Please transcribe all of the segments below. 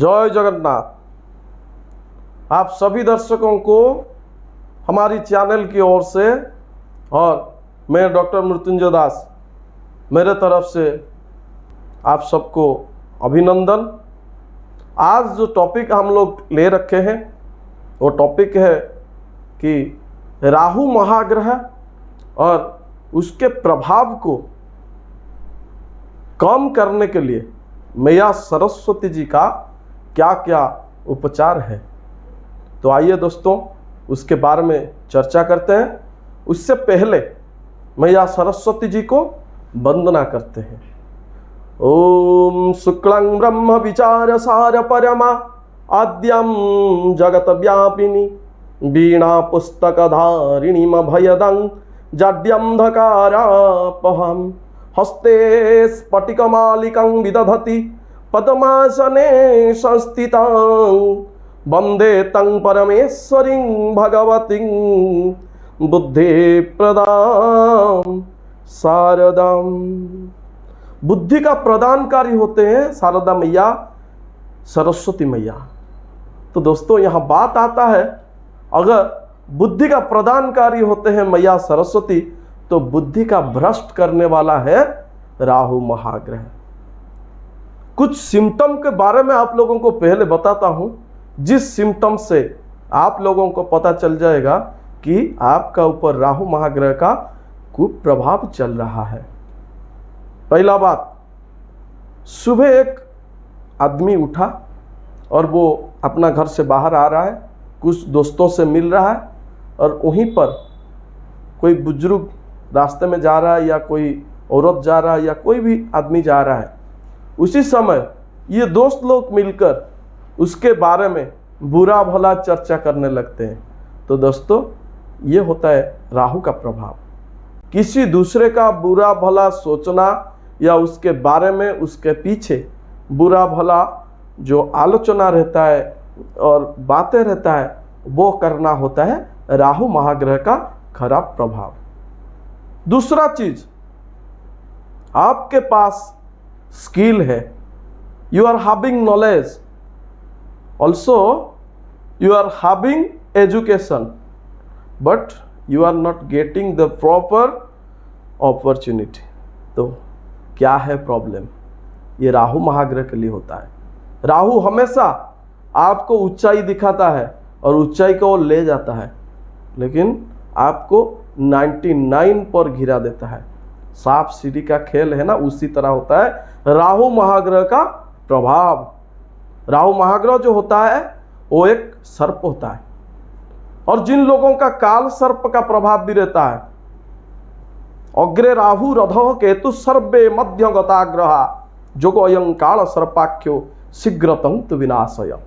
जय जगन्नाथ। आप सभी दर्शकों को हमारी चैनल की ओर से और मैं डॉक्टर मृत्युंजय दास मेरे तरफ से आप सबको अभिनंदन। आज जो टॉपिक हम लोग ले रखे हैं वो टॉपिक है कि राहु महाग्रह और उसके प्रभाव को कम करने के लिए मैया सरस्वती जी का क्या क्या उपचार है। तो आइए दोस्तों उसके बारे में चर्चा करते हैं। उससे पहले मैया सरस्वती जी को वंदना करते हैं। ओम शुक्लं ब्रह्म विचार सार परमा आद्यम जगत व्यापिनी वीणा पुस्तक धारिणी भयदं जाड्यंधकारापहं हस्ते स्फटिकमालिकं विदधति पद्मासने संस्थितां वंदे तं परमेश्वरीं भगवतीं बुद्धिप्रदां शारदां। बुद्धि का प्रदानकारी होते हैं शारदा मैया, सरस्वती मैया। तो दोस्तों यहाँ बात आता है, अगर बुद्धि का प्रदानकारी होते हैं मैया सरस्वती, तो बुद्धि का भ्रष्ट करने वाला है राहु महाग्रह। कुछ सिम्टम के बारे में आप लोगों को पहले बताता हूं, जिस सिम्टम से आप लोगों को पता चल जाएगा कि आपका ऊपर राहु महाग्रह का कुप्रभाव चल रहा है। पहला बात, सुबह एक आदमी उठा और वो अपना घर से बाहर आ रहा है, कुछ दोस्तों से मिल रहा है और वहीं पर कोई बुजुर्ग रास्ते में जा रहा है या कोई औरत जा रहा है या कोई भी आदमी जा रहा है। उसी समय ये दोस्त लोग मिलकर उसके बारे में बुरा भला चर्चा करने लगते हैं। तो दोस्तों ये होता है राहु का प्रभाव। किसी दूसरे का बुरा भला सोचना या उसके बारे में उसके पीछे बुरा भला जो आलोचना रहता है और बातें रहता है, वो करना होता है राहु महाग्रह का खराब प्रभाव। दूसरा चीज, आपके पास स्किल है, you are having knowledge, also you are having education, but you are not getting the proper opportunity. तो क्या है प्रॉब्लम? ये राहु महाग्रह के लिए होता है। राहु हमेशा आपको ऊंचाई दिखाता है और ऊंचाई को ले जाता है, लेकिन आपको 99 पर गिरा देता है। सांप सीढ़ी का खेल है ना, उसी तरह होता है राहु महाग्रह का प्रभाव। राहु महाग्रह जो होता है वो एक सर्प होता है, और जिन लोगों का काल सर्प का प्रभाव भी रहता है, अग्रे राहु रधः केतु सर्वे मध्य गताग्रहा जोगो अयं काल सर्पाख्यो शीघ्र तंतु विनाशय।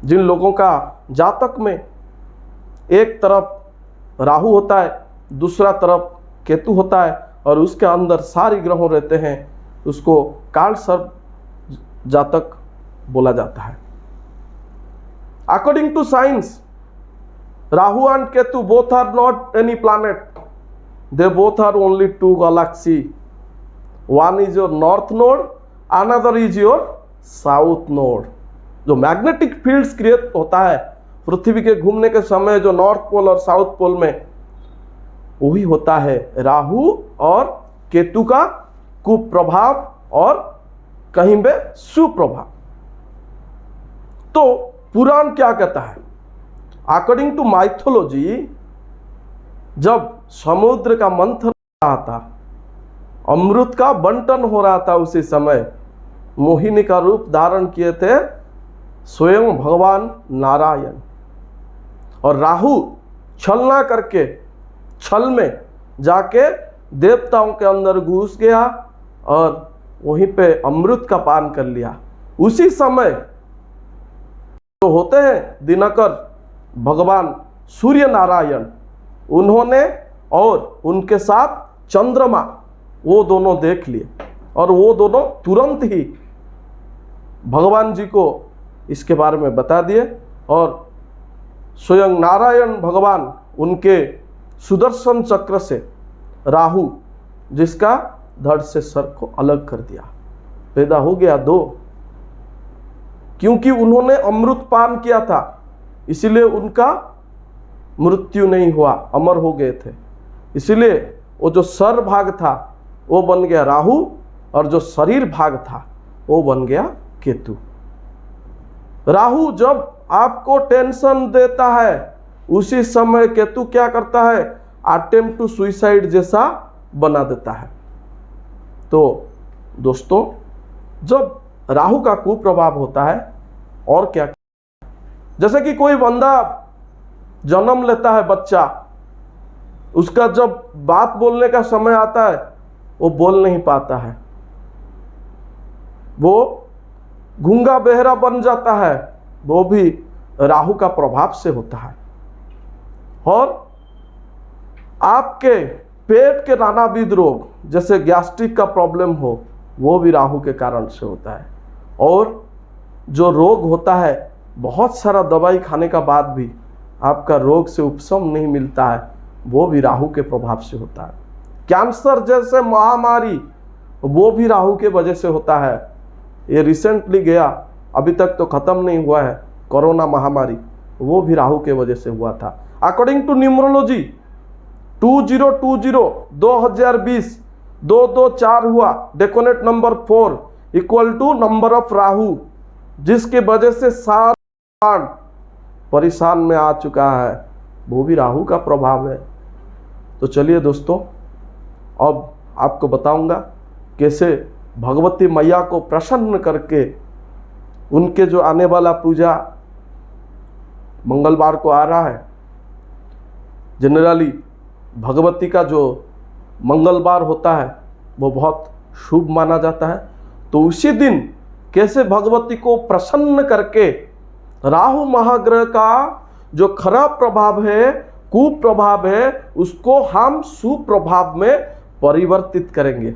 जिन लोगों का जातक में एक तरफ राहु होता है, दूसरा तरफ केतु होता है और उसके अंदर सारी ग्रहों रहते हैं, उसको काल सर्प जातक बोला जाता है। According to science, Rahu and Ketu both are not any planet, they both are only two galaxy. One is your north node, another is your south node. जो मैग्नेटिक फील्ड्स क्रिएट होता है पृथ्वी के घूमने के समय, जो नॉर्थ पोल और साउथ पोल में, वही होता है राहु और केतु का कुप्रभाव और कहीं पे सुप्रभाव। तो पुराण क्या कहता है? अकॉर्डिंग टू माइथोलॉजी, जब समुद्र का मंथन हो रहा था, अमृत का बंटन हो रहा था, उसी समय मोहिनी का रूप धारण किए थे स्वयं भगवान नारायण। और राहु छलना करके, छल में जाके देवताओं के अंदर घुस गया और वहीं पे अमृत का पान कर लिया। उसी समय तो होते हैं दिनकर भगवान सूर्य नारायण, उन्होंने और उनके साथ चंद्रमा, वो दोनों देख लिए और वो दोनों तुरंत ही भगवान जी को इसके बारे में बता दिए और स्वयं नारायण भगवान उनके सुदर्शन चक्र से राहु, जिसका धड़ से सर को अलग कर दिया, पैदा हो गया दो। क्योंकि उन्होंने अमृत पान किया था, इसीलिए उनका मृत्यु नहीं हुआ, अमर हो गए थे। इसीलिए वो जो सर भाग था वो बन गया राहु, और जो शरीर भाग था वो बन गया केतु। राहु जब आपको टेंशन देता है, उसी समय केतु क्या करता है, अटेम्प्ट टू सुसाइड जैसा बना देता है। तो दोस्तों, जब राहु का कुप्रभाव होता है, और क्या, जैसे कि कोई बंदा जन्म लेता है, बच्चा, उसका जब बात बोलने का समय आता है वो बोल नहीं पाता है, वो गूंगा बहरा बन जाता है, वो भी राहु का प्रभाव से होता है। और आपके पेट के नानाविध रोग, जैसे गैस्ट्रिक का प्रॉब्लम हो, वो भी राहु के कारण से होता है। और जो रोग होता है, बहुत सारा दवाई खाने का बाद भी आपका रोग से उपशम नहीं मिलता है, वो भी राहु के प्रभाव से होता है। कैंसर जैसे महामारी, वो भी राहु के वजह से होता है। ये रिसेंटली गया, अभी तक तो खत्म नहीं हुआ है, कोरोना महामारी, वो भी राहु के वजह से हुआ था। अकॉर्डिंग टू न्यूमरोलॉजी 2020 224 हुआ, डेकोनेट number 4 equal to number of Rahu, जिसके वजह से सारा परेशान में आ चुका है, वो भी राहु का प्रभाव है। तो चलिए दोस्तों, अब आपको बताऊंगा कैसे भगवती मैया को प्रसन्न करके उनके जो आने वाला पूजा मंगलवार को आ रहा है। जनरली भगवती का जो मंगलवार होता है वो बहुत शुभ माना जाता है। तो उसी दिन कैसे भगवती को प्रसन्न करके राहु महाग्रह का जो खराब प्रभाव है, कुप्रभाव है, उसको हम सुप्रभाव में परिवर्तित करेंगे।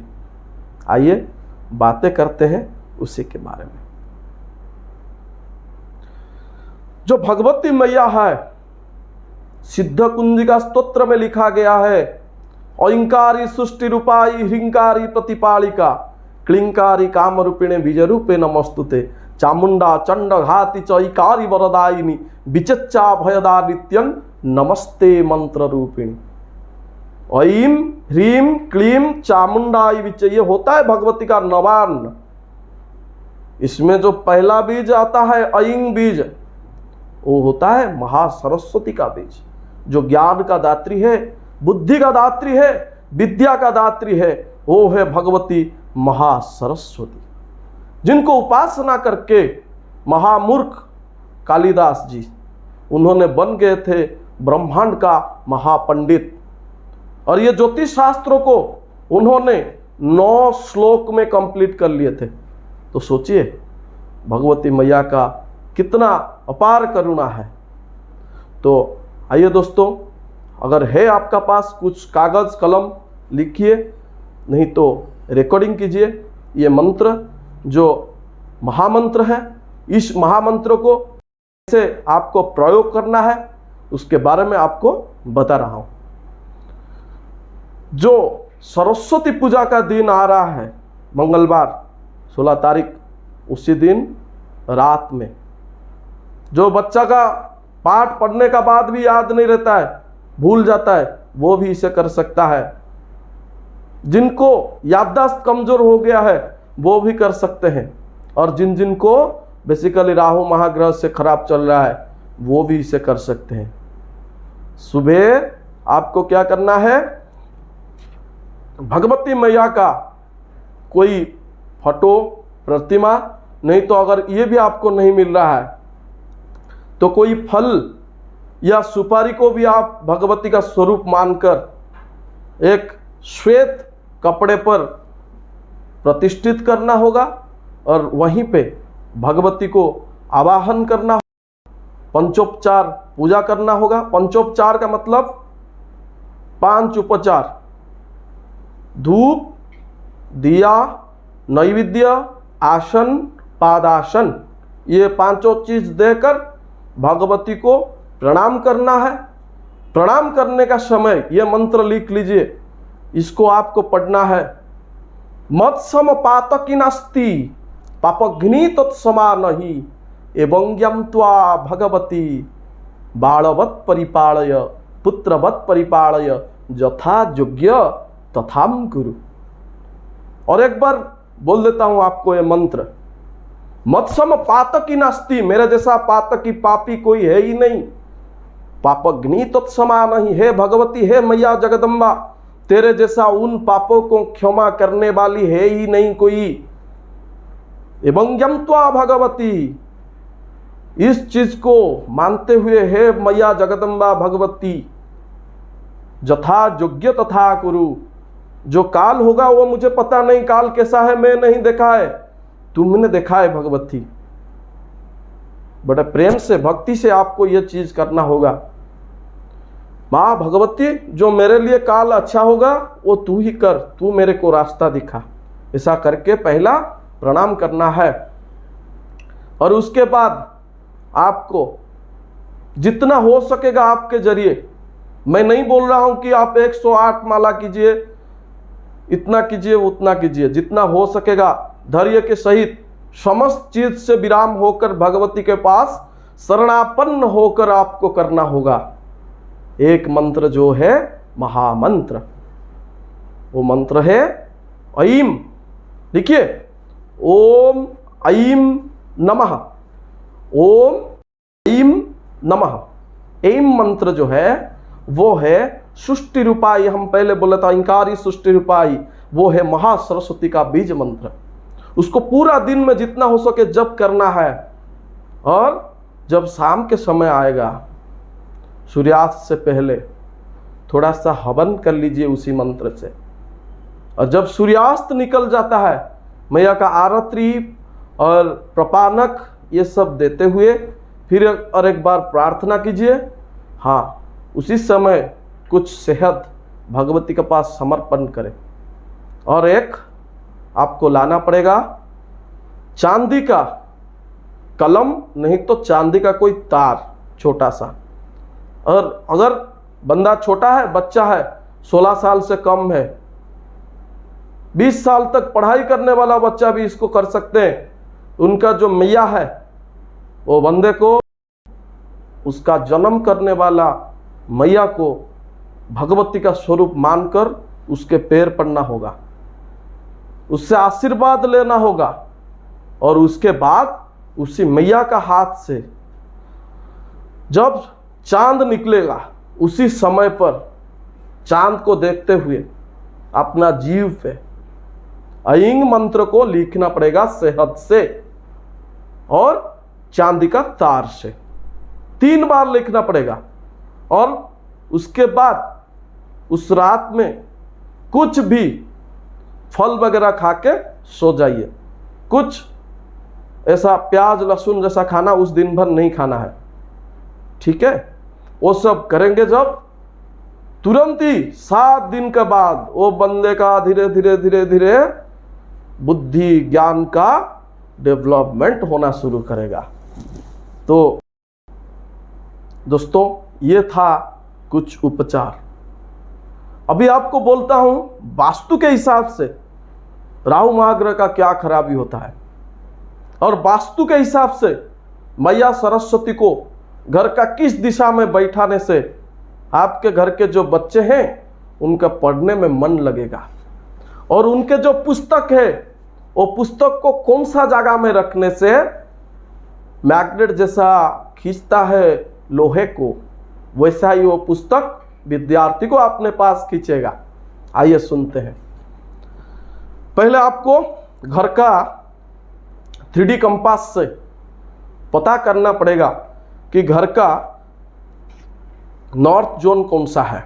आइए बातें करते हैं उसी के बारे में। जो भगवती मैया है, सिद्ध कुंजिका स्तोत्र में लिखा गया है, ओंकारी सृष्टि रूपाई ह्रींकारी प्रतिपालिका क्लिंकारी काम रूपिणे बीज रूपे नमस्तुते चामुंडा चंड घाति चैकारी वरदायिनी विचच्चा भयदा नित्यं नमस्ते मंत्र रूपिणी। ऐं ह्रीं क्लीं चामुंडाई विच, ये होता है भगवती का नवान्न। इसमें जो पहला बीज आता है ऐं बीज, वो होता है महासरस्वती का बीज, जो ज्ञान का दात्री है, बुद्धि का दात्री है, विद्या का दात्री है, वो है भगवती महासरस्वती, जिनको उपासना करके महामूर्ख कालिदास जी, उन्होंने बन गए थे ब्रह्मांड का महापंडित। और ये ज्योतिष शास्त्रों को उन्होंने 9 श्लोक में कंप्लीट कर लिए थे। तो सोचिए भगवती मैया का कितना अपार करुणा है। तो आइए दोस्तों, अगर है आपका पास कुछ कागज कलम, लिखिए, नहीं तो रिकॉर्डिंग कीजिए। ये मंत्र जो महामंत्र है, इस महामंत्र को कैसे आपको प्रयोग करना है उसके बारे में आपको बता रहा हूं। जो सरस्वती पूजा का दिन आ रहा है, मंगलवार 16 तारीख, उसी दिन रात में जो बच्चा का पाठ पढ़ने का बाद भी याद नहीं रहता है, भूल जाता है, वो भी इसे कर सकता है। जिनको याददाश्त कमजोर हो गया है वो भी कर सकते हैं, और जिन जिनको बेसिकली राहु महाग्रह से खराब चल रहा है वो भी इसे कर सकते हैं। सुबह आपको क्या करना है, भगवती मैया का कोई फोटो, प्रतिमा, नहीं तो अगर ये भी आपको नहीं मिल रहा है तो कोई फल या सुपारी को भी आप भगवती का स्वरूप मानकर एक श्वेत कपड़े पर प्रतिष्ठित करना होगा, और वहीं पे भगवती को आवाहन करना, पंचोपचार पूजा करना होगा। पंचोपचार का मतलब 5 उपचार, धूप, दिया, नैवेद्य, आसन, पादासन, ये 5 चीज देकर भगवती को प्रणाम करना है। प्रणाम करने का समय ये मंत्र लिख लीजिए, इसको आपको पढ़ना है। मत्सम पातकी नास्ति पापग्नि तत्समा नहीं एवं यम त्वा भगवती बालवत् परिपालय पुत्रवत् परिपालय यथा योग्य तथाम कुरु। और एक बार बोल देता हूं आपको ये मंत्र, मत्सम पातकी नास्ति, मेरे जैसा पातकी पापी कोई है ही नहीं। पापग्नि तत्समा नहीं, हे भगवती, हे मैया जगदम्बा, तेरे जैसा उन पापों को क्षमा करने वाली है ही नहीं कोई। एवं यम त्वा भगवती, इस चीज को मानते हुए हे मैया जगदम्बा भगवती, यथा योग्य तथा कुरु, जो काल होगा वो मुझे पता नहीं, काल कैसा है मैं नहीं देखा है, तुमने देखा है भगवती। बड़े प्रेम से भक्ति से आपको यह चीज करना होगा। माँ भगवती, जो मेरे लिए काल अच्छा होगा वो तू ही कर, तू मेरे को रास्ता दिखा, ऐसा करके पहला प्रणाम करना है। और उसके बाद आपको जितना हो सकेगा आपके जरिए, मैं नहीं बोल रहा हूं कि आप 108 माला कीजिए, इतना कीजिए उतना कीजिए, जितना हो सकेगा धैर्य के सहित समस्त चीज से विराम होकर भगवती के पास शरणापन्न होकर आपको करना होगा। एक मंत्र जो है महामंत्र, वो मंत्र है ऐम। लिखिए, ओम ऐम नमः, ओम ऐम नमः। ऐम मंत्र जो है वो है सृष्टि रूपाई, हम पहले बोला था इंकारी सृष्टि रूपाई, वो है महासरस्वती का बीज मंत्र। उसको पूरा दिन में जितना हो सके जप करना है। और जब शाम के समय आएगा, सूर्यास्त से पहले थोड़ा सा हवन कर लीजिए उसी मंत्र से। और जब सूर्यास्त निकल जाता है, मैया का आरती और प्रपानक ये सब देते हुए फिर और एक बार प्रार्थना कीजिए। हाँ, उसी समय कुछ सेहत भगवती के पास समर्पण करें। और एक आपको लाना पड़ेगा चांदी का कलम, नहीं तो चांदी का कोई तार छोटा सा। और अगर बंदा छोटा है, बच्चा है, 16 साल से कम है, 20 साल तक पढ़ाई करने वाला बच्चा भी इसको कर सकते हैं। उनका जो मैया है वो बंदे को, उसका जन्म करने वाला मैया को भगवती का स्वरूप मानकर उसके पैर पड़ना होगा, उससे आशीर्वाद लेना होगा। और उसके बाद उसी मैया का हाथ से जब चांद निकलेगा, उसी समय पर चांद को देखते हुए अपना जीव पे ऐं मंत्र को लिखना पड़ेगा सेहत से और चांदी का तार से 3 बार लिखना पड़ेगा। और उसके बाद उस रात में कुछ भी फल वगैरह खा के सो जाइए। कुछ ऐसा प्याज लहसुन जैसा खाना उस दिन भर नहीं खाना है, ठीक है। वो सब करेंगे जब तुरंत ही 7 दिन के बाद वो बंदे का धीरे धीरे धीरे धीरे बुद्धि ज्ञान का डेवलपमेंट होना शुरू करेगा। तो दोस्तों, ये था कुछ उपचार। अभी आपको बोलता हूं वास्तु के हिसाब से राहु महाग्रह का क्या खराबी होता है, और वास्तु के हिसाब से मैया सरस्वती को घर का किस दिशा में बैठाने से आपके घर के जो बच्चे हैं उनका पढ़ने में मन लगेगा। और उनके जो पुस्तक है वो पुस्तक को कौन सा जगह में रखने से मैग्नेट जैसा खींचता है लोहे को, वैसा ही वो पुस्तक विद्यार्थी को अपने पास खींचेगा। आइए सुनते हैं। पहले आपको घर का 3D कंपास से पता करना पड़ेगा कि घर का नॉर्थ जोन कौन सा है।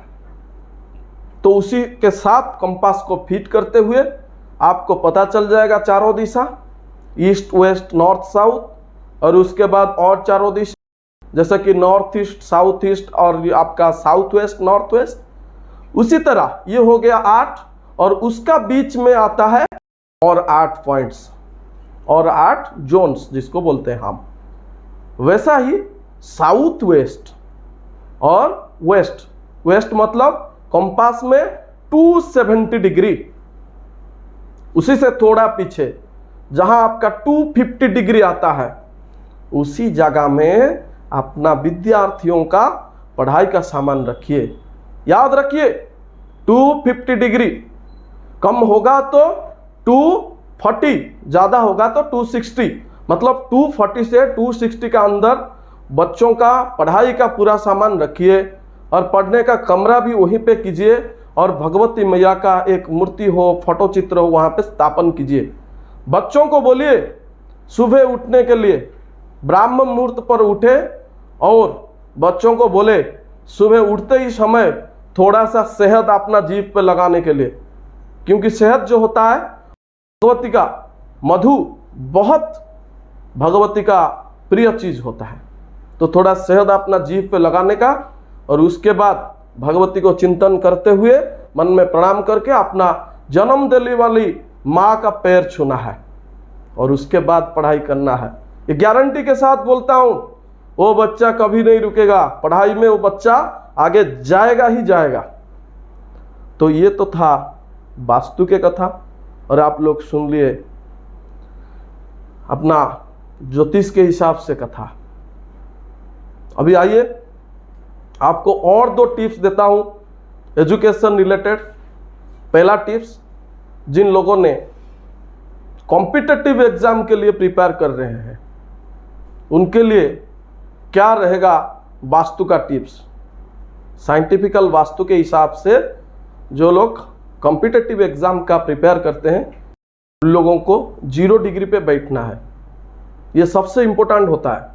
तो उसी के साथ कंपास को फिट करते हुए आपको पता चल जाएगा चारों दिशा, ईस्ट वेस्ट नॉर्थ साउथ, और उसके बाद और चारों दिशा जैसे कि नॉर्थ ईस्ट साउथ ईस्ट और आपका साउथ वेस्ट नॉर्थ वेस्ट। उसी तरह ये हो गया 8, और उसका बीच में आता है और 8 पॉइंट्स और 8 जोन्स जिसको बोलते हैं हम। वैसा ही साउथ वेस्ट और वेस्ट, वेस्ट मतलब कंपास में 270 डिग्री, उसी से थोड़ा पीछे जहां आपका 250 डिग्री आता है, उसी जगह में अपना विद्यार्थियों का पढ़ाई का सामान रखिए। याद रखिए 250 डिग्री, कम होगा तो 240, ज़्यादा होगा तो 260, मतलब 240 से 260 का अंदर बच्चों का पढ़ाई का पूरा सामान रखिए और पढ़ने का कमरा भी वहीं पे कीजिए और भगवती मैया का एक मूर्ति हो, फोटो चित्र हो, वहाँ पे स्थापन कीजिए। बच्चों को बोलिए सुबह उठने के लिए ब्राह्म मुहूर्त पर उठे और बच्चों को बोले सुबह उठते ही समय थोड़ा सा शहद अपना जीभ पे लगाने के लिए, क्योंकि शहद जो होता है भगवती का मधु बहुत भगवती का प्रिय चीज होता है, तो थोड़ा शहद अपना जीभ पे लगाने का और उसके बाद भगवती को चिंतन करते हुए मन में प्रणाम करके अपना जन्म देने वाली माँ का पैर छूना है और उसके बाद पढ़ाई करना है। ये गारंटी के साथ बोलता हूँ, वो बच्चा कभी नहीं रुकेगा पढ़ाई में, वो बच्चा आगे जाएगा ही जाएगा। तो ये तो था वास्तु के कथा और आप लोग सुन लिए अपना ज्योतिष के हिसाब से कथा। अभी आइए आपको और 2 टिप्स देता हूं एजुकेशन रिलेटेड। पहला टिप्स, जिन लोगों ने कॉम्पिटिटिव एग्जाम के लिए प्रिपेयर कर रहे हैं उनके लिए क्या रहेगा वास्तु का टिप्स। साइंटिफिकल वास्तु के हिसाब से जो लोग कॉम्पिटिटिव एग्जाम का प्रिपेयर करते हैं उन लोगों को 0 डिग्री पे बैठना है। ये सबसे इम्पोर्टेंट होता है।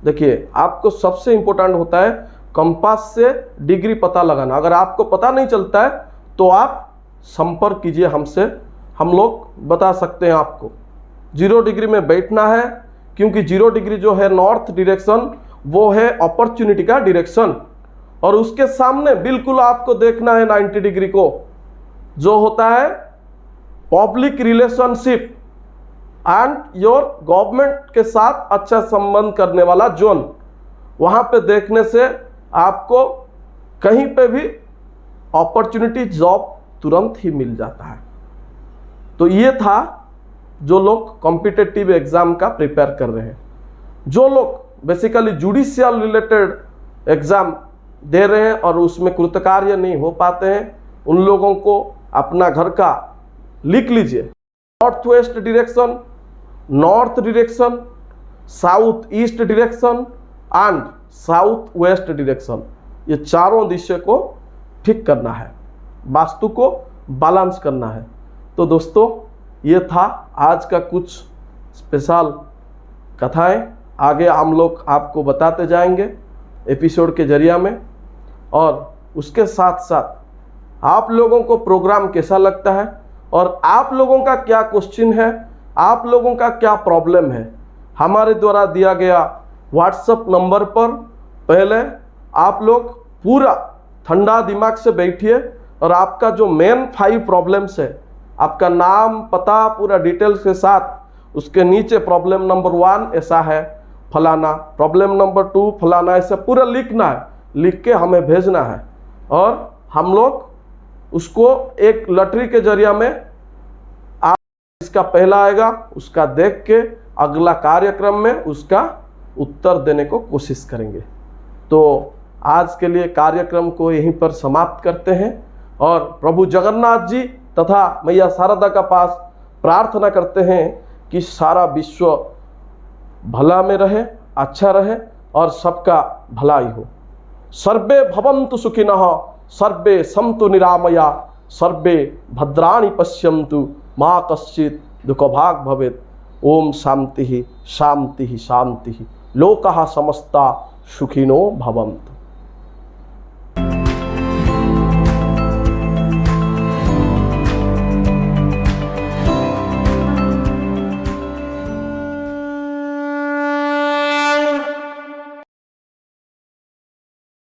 देखिए आपको सबसे इम्पोर्टेंट होता है कंपास से डिग्री पता लगाना। अगर आपको पता नहीं चलता है तो आप संपर्क कीजिए हमसे, हम लोग बता सकते हैं आपको। 0 डिग्री में बैठना है क्योंकि 0 डिग्री जो है नॉर्थ डायरेक्शन वो है अपॉर्चुनिटी का डायरेक्शन और उसके सामने बिल्कुल आपको देखना है 90 डिग्री को, जो होता है public relationship and your government के साथ अच्छा संबंध करने वाला जोन। वहां पे देखने से आपको कहीं पे भी अपॉर्चुनिटी जॉब तुरंत ही मिल जाता है। तो ये था जो लोग कॉम्पिटिटिव एग्जाम का प्रिपेयर कर रहे हैं। जो लोग बेसिकली जुडिशियल रिलेटेड एग्जाम दे रहे हैं और उसमें कृतकार्य नहीं हो पाते हैं, उन लोगों को अपना घर का लिख लीजिए north west direction, north direction, south east direction and south west direction. ये चारों दिशा को ठीक करना है, वास्तु को बैलेंस करना है। तो दोस्तों ये था आज का कुछ स्पेशल कथाएं। आगे हम लोग आपको बताते जाएंगे एपिसोड के जरिया में, और उसके साथ साथ आप लोगों को प्रोग्राम कैसा लगता है और आप लोगों का क्या क्वेश्चन है, आप लोगों का क्या प्रॉब्लम है, हमारे द्वारा दिया गया व्हाट्सएप नंबर पर पहले आप लोग पूरा ठंडा दिमाग से बैठिए और आपका जो मेन 5 प्रॉब्लम्स है, आपका नाम पता पूरा डिटेल्स के साथ उसके नीचे प्रॉब्लम नंबर 1 ऐसा है फलाना, प्रॉब्लम नंबर 2 फलाना, ऐसा पूरा लिखना है, लिख के हमें भेजना है और हम लोग उसको एक लॉटरी के जरिया में आप इसका पहला आएगा उसका देख के अगला कार्यक्रम में उसका उत्तर देने को कोशिश करेंगे। तो आज के लिए कार्यक्रम को यहीं पर समाप्त करते हैं और प्रभु जगन्नाथ जी तथा मैया शारदा का पास प्रार्थना करते हैं कि सारा विश्व भला में रहे, अच्छा रहे और सबका भलाई हो। सर्वे भवन्तु सुखिनः, सर्वे सन्तु निरामया, सर्वे भद्राणि पश्यन्तु, मा कश्चित् दुःखभाग् भवेत्। ओम शांति शांति शांति। लोकाः समस्ता सुखिनो भवन्तु।